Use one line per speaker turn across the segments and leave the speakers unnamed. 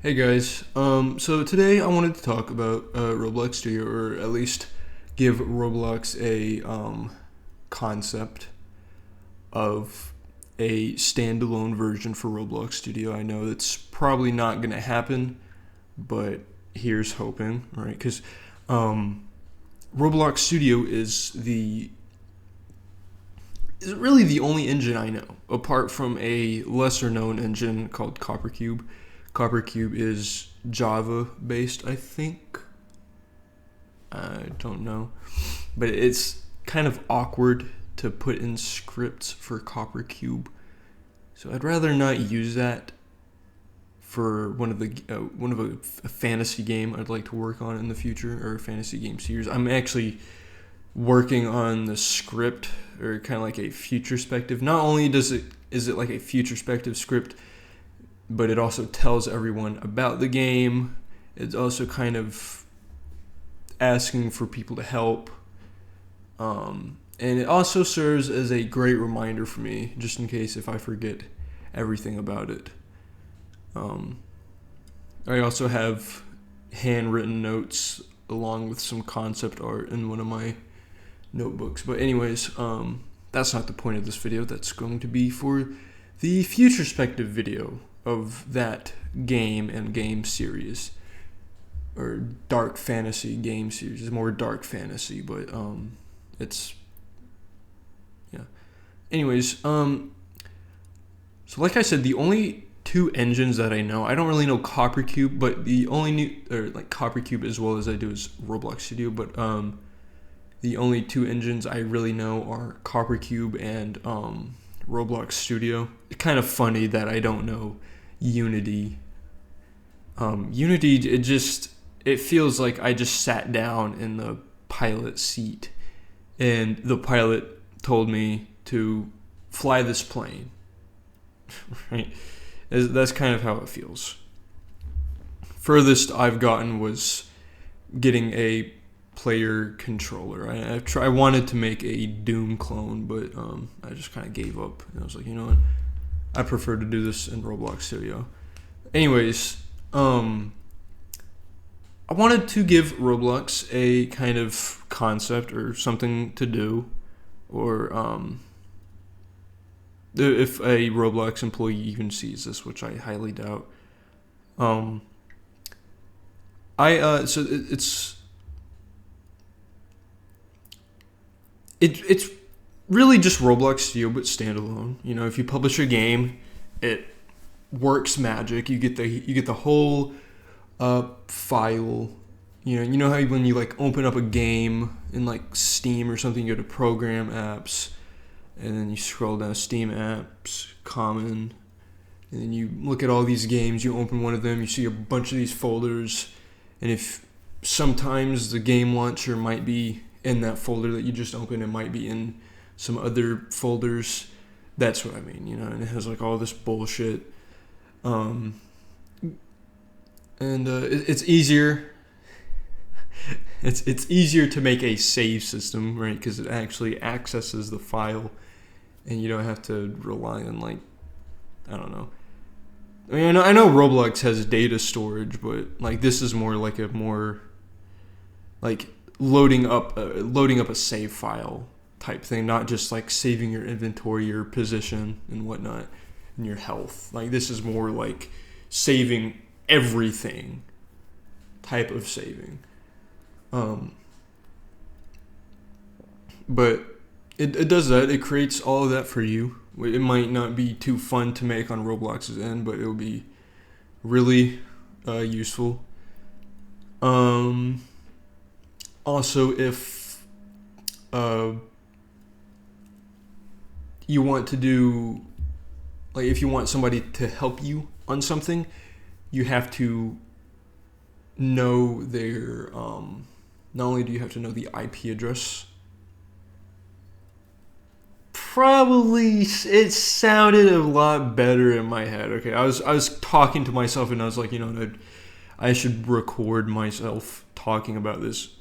Hey guys, so today I wanted to talk about Roblox Studio, or at least give Roblox a concept of a standalone version for Roblox Studio. I know it's probably not going to happen, but here's hoping, right? Because Roblox Studio is really the only engine I know, apart from a lesser known engine called Coppercube. Coppercube is Java based, I think. I don't know. But it's kind of awkward to put in scripts for Coppercube. So I'd rather not use that for one of a fantasy game I'd like to work on in the future, or a fantasy game series. I'm actually working on the script, or kind of like a futurespective. Not only is it like a futurespective script, but it also tells everyone about the game. It's also kind of asking for people to help. And it also serves as a great reminder for me, just in case if I forget everything about it. I also have handwritten notes along with some concept art in one of my notebooks. But anyways, that's not the point of this video. That's going to be for the futurespective video of that game and game series, or dark fantasy game series. It's more dark fantasy, but it's yeah. Anyways, so like I said, the only two engines that I know, I don't really know Coppercube, but the only new, or like Coppercube as well as I do, is Roblox Studio. But the only two engines I really know are Coppercube and Roblox Studio. It's kind of funny that I don't know Unity. Unity, it feels like I just sat down in the pilot seat and the pilot told me to fly this plane. Right? That's kind of how it feels. Furthest I've gotten was getting a player controller. I wanted to make a Doom clone, but I just kind of gave up. And I was like, you know what? I prefer to do this in Roblox Studio. Anyways, I wanted to give Roblox a kind of concept or something to do, or if a Roblox employee even sees this, which I highly doubt. So it's really just Roblox Studio but standalone. You know, if you publish a game, it works magic. You get the whole file. You know how when you like open up a game in like Steam or something, you go to Program Apps, and then you scroll down Steam Apps, Common, and then you look at all these games. You open one of them, you see a bunch of these folders, and if sometimes the game launcher might be in that folder that you just opened, it might be in some other folders. That's what I mean, and it has like all this bullshit. It's easier. It's easier to make a save system, right? Because it actually accesses the file, and you don't have to rely on I don't know. I mean, I know Roblox has data storage, but like this is more like loading up a save file type thing, not just like saving your inventory, your position, and whatnot, and your health. Like this is more like saving everything type of saving. But it does that. It creates all of that for you. It might not be too fun to make on Roblox's end, but it will be really useful. Also, if you want to do, if you want somebody to help you on something, you have to know their, not only do you have to know the IP address, probably it sounded a lot better in my head. Okay, I was talking to myself and I was like, I should record myself talking about this,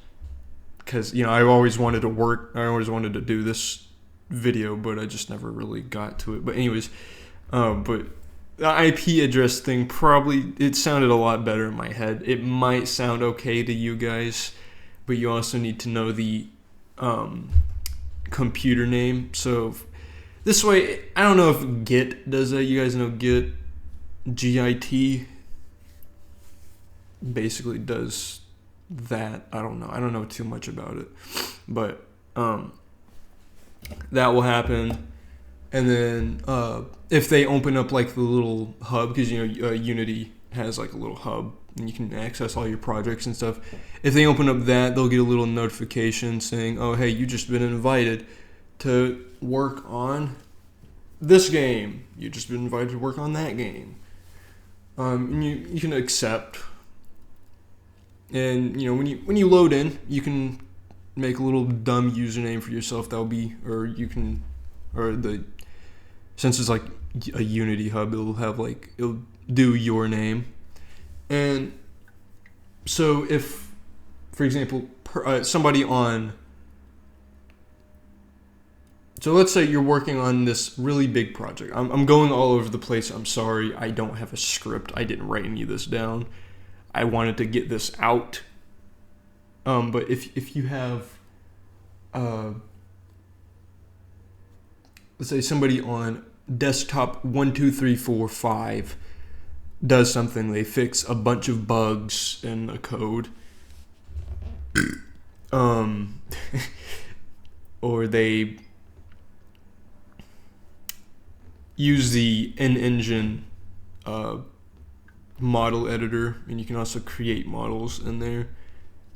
because I always wanted to do this video, but I just never really got to it. But anyways, but the IP address thing probably, it sounded a lot better in my head. It might sound okay to you guys, but you also need to know the computer name. So this way, I don't know if Git does that. You guys know Git? GIT basically does that. I don't know. I don't know too much about it, but that will happen. And then if they open up like the little hub, because Unity has like a little hub and you can access all your projects and stuff. If they open up that, they'll get a little notification saying, "Oh, hey, you just been invited to work on this game. You just been invited to work on that game." And you can accept. And when you load in, you can make a little dumb username for yourself. That'll be, since it's like a Unity hub, it'll do your name. And so if, for example, somebody on, so let's say you're working on this really big project. I'm going all over the place. I'm sorry. I don't have a script. I didn't write any of this down. I wanted to get this out. But if you have, let's say somebody on desktop 1, 2, 3, 4, 5 does something. They fix a bunch of bugs in the code. Or they use the in-engine model editor, and you can also create models in there.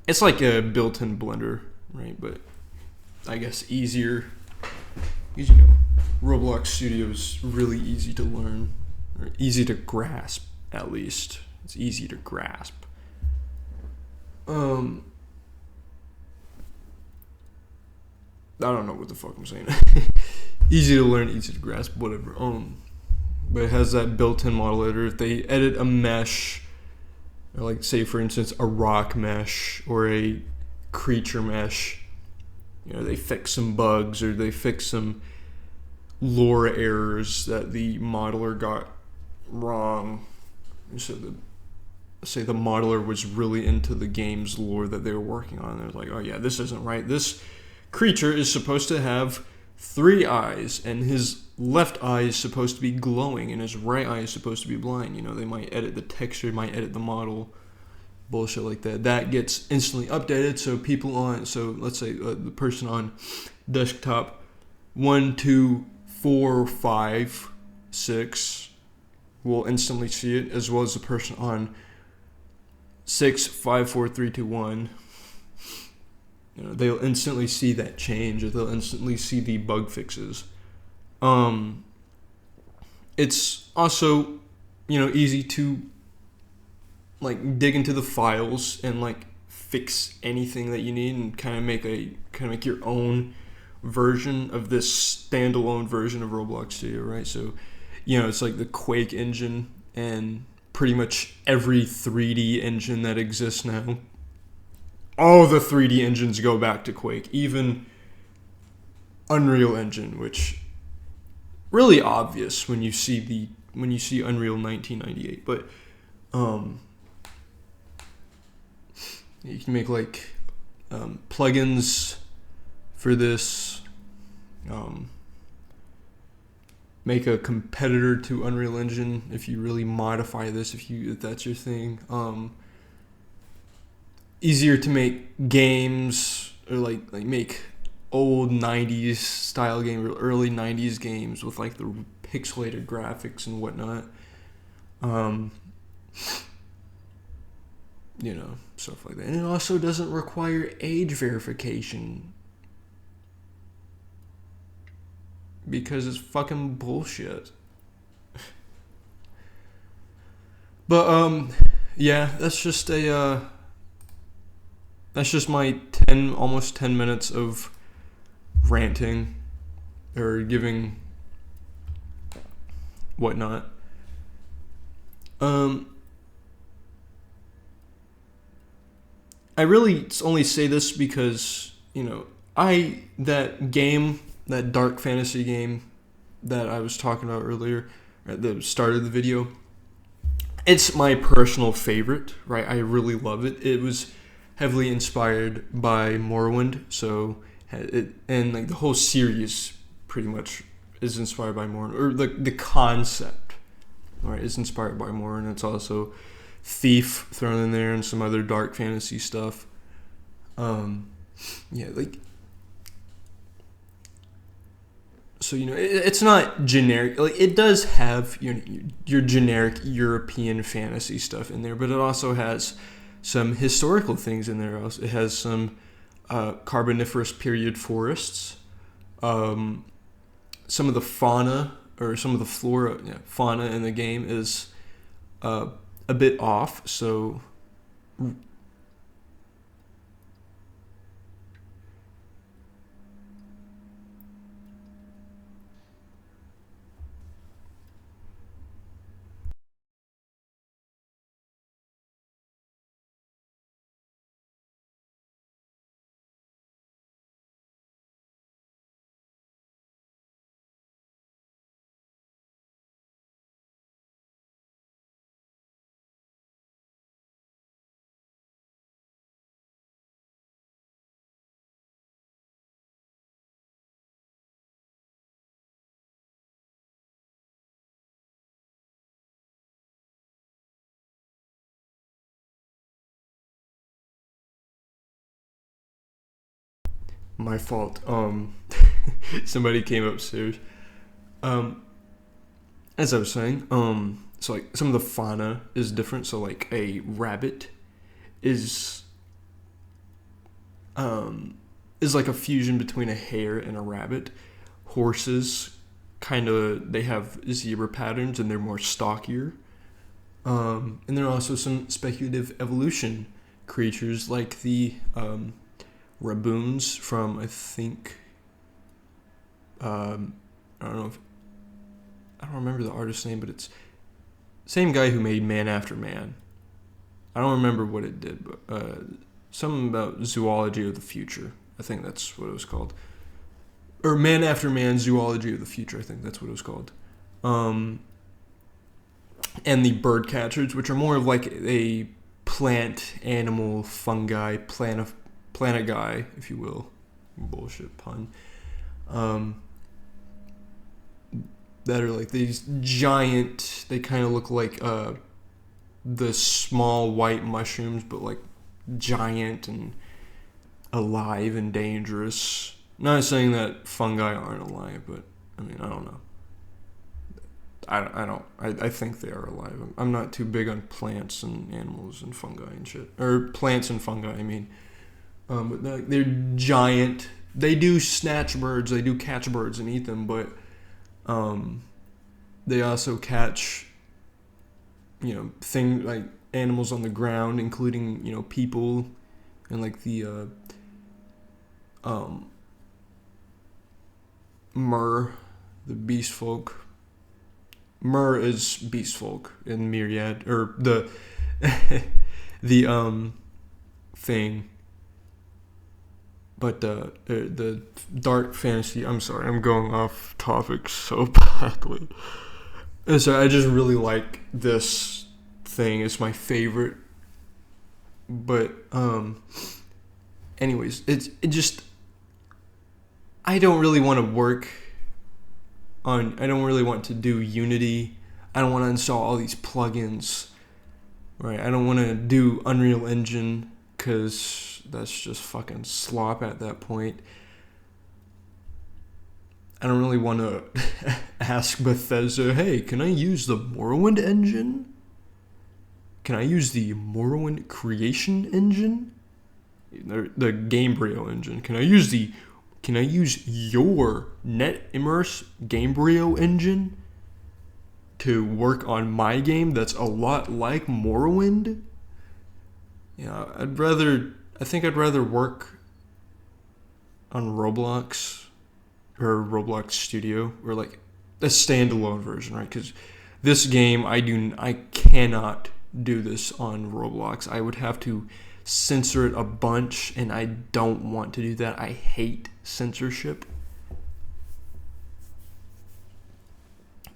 It's like a built-in Blender, right? But I guess easier. Because Roblox Studio is really easy to learn, or easy to grasp, at least. It's easy to grasp. I don't know what the fuck I'm saying. Easy to learn, easy to grasp, whatever. But it has that built-in model editor. If they edit a mesh, or like say for instance a rock mesh or a creature mesh, they fix some bugs or they fix some lore errors that the modeler got wrong. So say the modeler was really into the game's lore that they were working on. They're like, "Oh yeah, this isn't right. This creature is supposed to have 3 eyes, and his left eye is supposed to be glowing, and his right eye is supposed to be blind." They might edit the texture, might edit the model, bullshit like that. That gets instantly updated, so let's say the person on desktop 1, 2, 4, 5, 6 will instantly see it, as well as the person on 6, 5, 4, 3, 2, 1. They'll instantly see that change, or they'll instantly see the bug fixes. It's also, easy to dig into the files and fix anything that you need, and kind of make your own version of this standalone version of Roblox Studio, right? So, it's like the Quake engine and pretty much every 3D engine that exists now. All the 3D engines go back to Quake, even Unreal Engine, which really obvious when you see Unreal 1998. But you can make plugins for this. Make a competitor to Unreal Engine if you really modify this, if that's your thing. Easier to make games, or make old 90s style game, or early 90s games with the pixelated graphics and whatnot. Stuff like that. And it also doesn't require age verification, because it's fucking bullshit. But yeah, that's just my almost 10 minutes of ranting or giving whatnot. I really only say this because, that dark fantasy game that I was talking about earlier, at the start of the video. It's my personal favorite, right? I really love it. It was heavily inspired by Morrowind, and like the whole series pretty much is inspired by Morrowind, or the concept, right, is inspired by Morrowind. It's also Thief thrown in there and some other dark fantasy stuff. Yeah, like, so it's not generic. Like, it does have your generic European fantasy stuff in there, but it also has some historical things in there. It has some Carboniferous period forests. Some of the fauna, or some of the fauna in the game is a bit off. So my fault. Somebody came upstairs. As I was saying, so like some of the fauna is different. So like a rabbit is is like a fusion between a hare and a rabbit. Horses they have zebra patterns and they're more stockier. And there are also some speculative evolution creatures like the raboons from, I think, I don't know if I don't remember the artist's name, but it's the same guy who made Man After Man. I don't remember what it did, but something about Zoology of the Future. I think that's what it was called. Or Man After Man, Zoology of the Future. I think that's what it was called. And the bird catchers, which are more of like a plant, animal, fungi, planet guy, if you will. Bullshit pun. That are like these giant, they kind of look like the small white mushrooms, but like giant and alive and dangerous. Not saying that fungi aren't alive, but I mean, I don't know. I think they are alive. I'm not too big on plants and animals and fungi and shit. Or plants and fungi, I mean. But they're giant. They do snatch birds. They do catch birds and eat them, but they also catch, things like animals on the ground, including, people and like the Mer, the beast folk. Mer is beast folk in Myriad, or the the thing. But the dark fantasy. I'm sorry, I'm going off topic so badly. And so I just really like this thing. It's my favorite. But anyways, it just, I don't really want to work on. I don't really want to do Unity. I don't want to install all these plugins. Right. I don't want to do Unreal Engine, because that's just fucking slop at that point. I don't really want to ask Bethesda, hey, can I use the Morrowind engine? Can I use the Morrowind creation engine? The Gamebryo engine. Can I use your NetImmerse Gamebryo engine to work on my game that's a lot like Morrowind? Yeah, I think I'd rather work on Roblox or Roblox Studio, or like a standalone version, right? Because this game, I cannot do this on Roblox. I would have to censor it a bunch, and I don't want to do that. I hate censorship.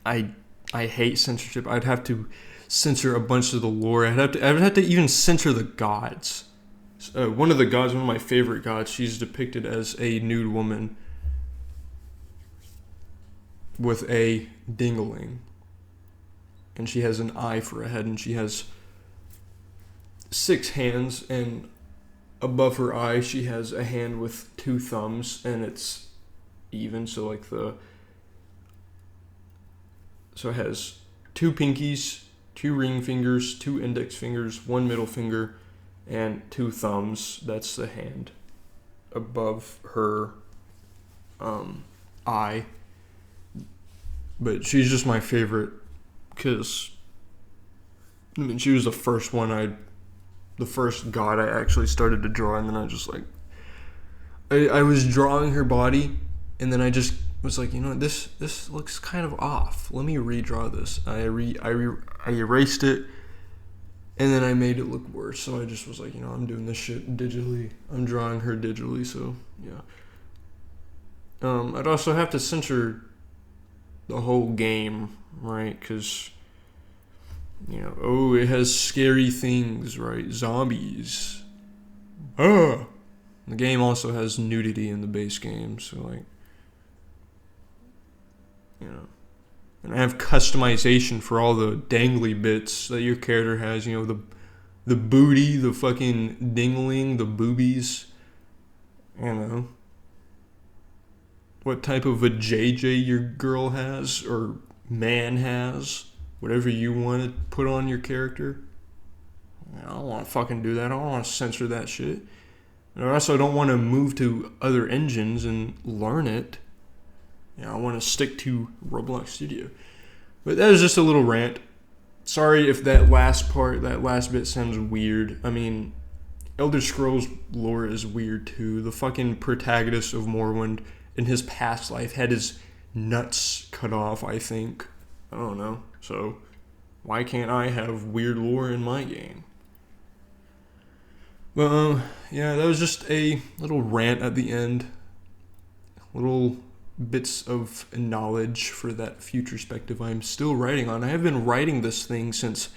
I I hate censorship. I'd have to censor a bunch of the lore. I would have to even censor the gods. One of the gods, one of my favorite gods, she's depicted as a nude woman with a dingling. And she has an eye for a head, and she has 6 hands, and above her eye she has a hand with 2 thumbs, and it's even, so it has 2 pinkies, 2 ring fingers, 2 index fingers, 1 middle finger, and 2 thumbs. That's the hand above her eye. But she's just my favorite because, I mean, she was the first god I actually started to draw, and then I just like, I was drawing her body, and then I just was like, you know, this looks kind of off. Let me redraw this. I erased it, and then I made it look worse. So I just was like, you know, I'm doing this shit digitally. I'm drawing her digitally, so yeah. I'd also have to censor the whole game, right? Because, you know, oh, it has scary things, right? Zombies. The game also has nudity in the base game, so like, you know, and I have customization for all the dangly bits that your character has. You know, the booty, the fucking dingling, the boobies. You know, what type of a JJ your girl has or man has, whatever you want to put on your character. I don't want to fucking do that. I don't want to censor that shit. And I also don't want to move to other engines and learn it. You know, I want to stick to Roblox Studio. But that was just a little rant. Sorry if that last bit sounds weird. I mean, Elder Scrolls lore is weird too. The fucking protagonist of Morrowind in his past life had his nuts cut off, I think. I don't know. So, why can't I have weird lore in my game? Well, yeah, that was just a little rant at the end. Little bits of knowledge for that future perspective I'm still writing on. I have been writing this thing since,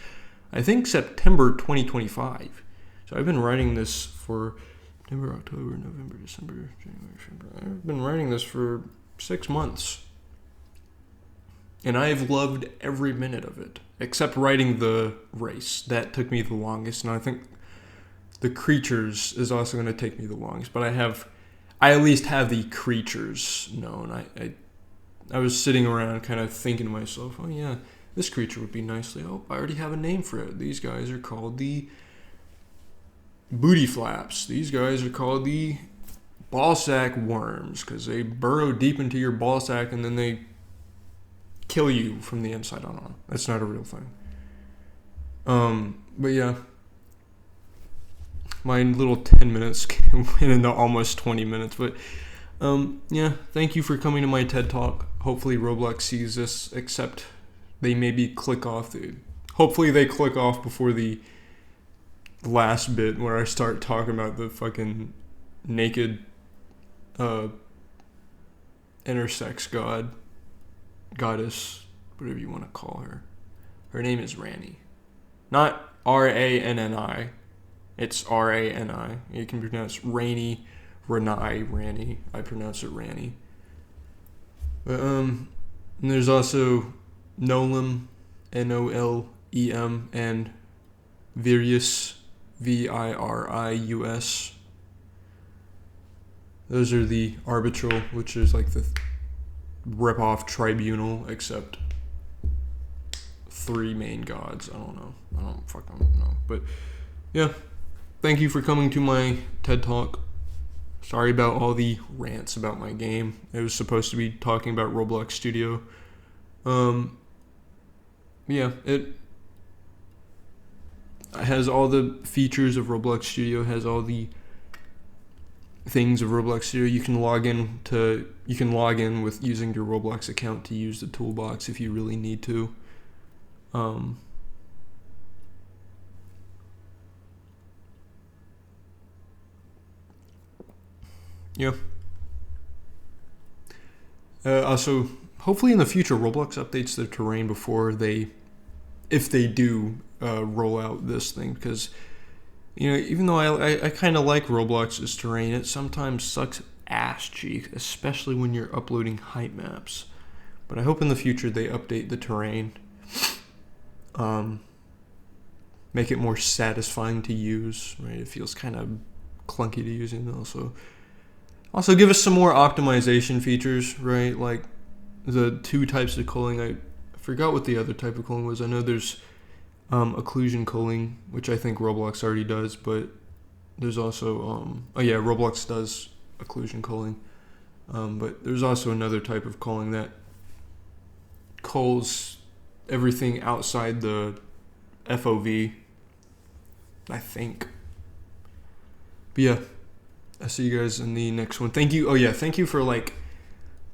I think, September 2025. So I've been writing this for September, October, November, December, January, February. I've been writing this for 6 months. And I've loved every minute of it, except writing the race. That took me the longest, and I think the creatures is also going to take me the longest. But I at least have the creatures known. I was sitting around kind of thinking to myself, oh yeah, this creature would be nicely. Oh, I already have a name for it. These guys are called the booty flaps. These guys are called the ballsack worms because they burrow deep into your ballsack and then they kill you from the inside on. That's not a real thing. But yeah. My little 10 minutes went into almost 20 minutes. But, yeah, thank you for coming to my TED Talk. Hopefully Roblox sees this, except they maybe click off. Hopefully they click off before the last bit where I start talking about the fucking naked intersex goddess, whatever you want to call her. Her name is Rani. Not Ranni. It's Rani. You can pronounce Rani, Rani. I pronounce it Rani. But and there's also Nolem, Nolem, and Virius, Virius. Those are the arbitral, which is like the rip-off tribunal, except 3 main gods. I don't fucking know. But yeah. Thank you for coming to my TED Talk. Sorry about all the rants about my game. It was supposed to be talking about Roblox Studio. Yeah, it has all the features of Roblox Studio, has all the things of Roblox Studio. You can log in with using your Roblox account to use the toolbox if you really need to. Yeah. Also, hopefully in the future Roblox updates their terrain before if they do roll out this thing, because even though I kind of like Roblox's terrain, it sometimes sucks ass cheek, especially when you're uploading height maps. But I hope in the future they update the terrain, make it more satisfying to use. Right, it feels kind of clunky to use, and also give us some more optimization features. Right, like the 2 types of culling. I forgot what the other type of culling was. I know there's occlusion culling, which I think Roblox already does, but there's also Roblox does occlusion culling, but there's also another type of culling that culls everything outside the FOV, I think. But yeah, I'll see you guys in the next one. Thank you. Thank you for like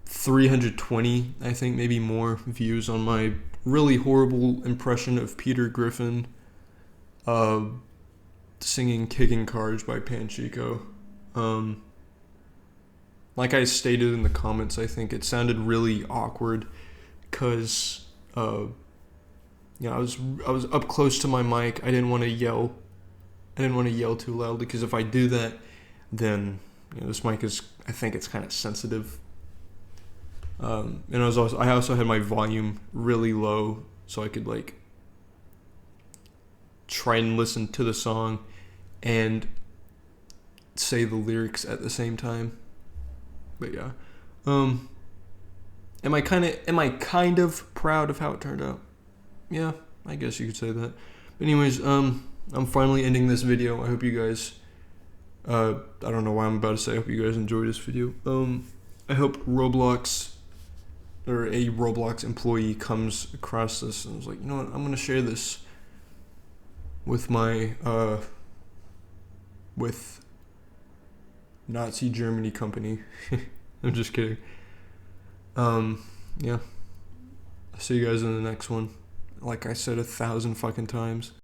320, I think, maybe more views on my really horrible impression of Peter Griffin singing Kicking Cards by Panchico. Like I stated in the comments, I think it sounded really awkward because I was up close to my mic. I didn't want to yell. I didn't want to yell too loudly, because if I do that, then this mic I think it's kind of sensitive. And I also had my volume really low, so I could like try and listen to the song and say the lyrics at the same time. But yeah, am I kind of proud of how it turned out? Yeah, I guess you could say that. But anyways, I'm finally ending this video. I hope you guys, I don't know why I'm about to say I hope you guys enjoyed this video. I hope Roblox or a Roblox employee comes across this and was like, you know what, I'm gonna share this with my with Nazi Germany company. I'm just kidding. Yeah. I'll see you guys in the next one. Like I said 1,000 fucking times.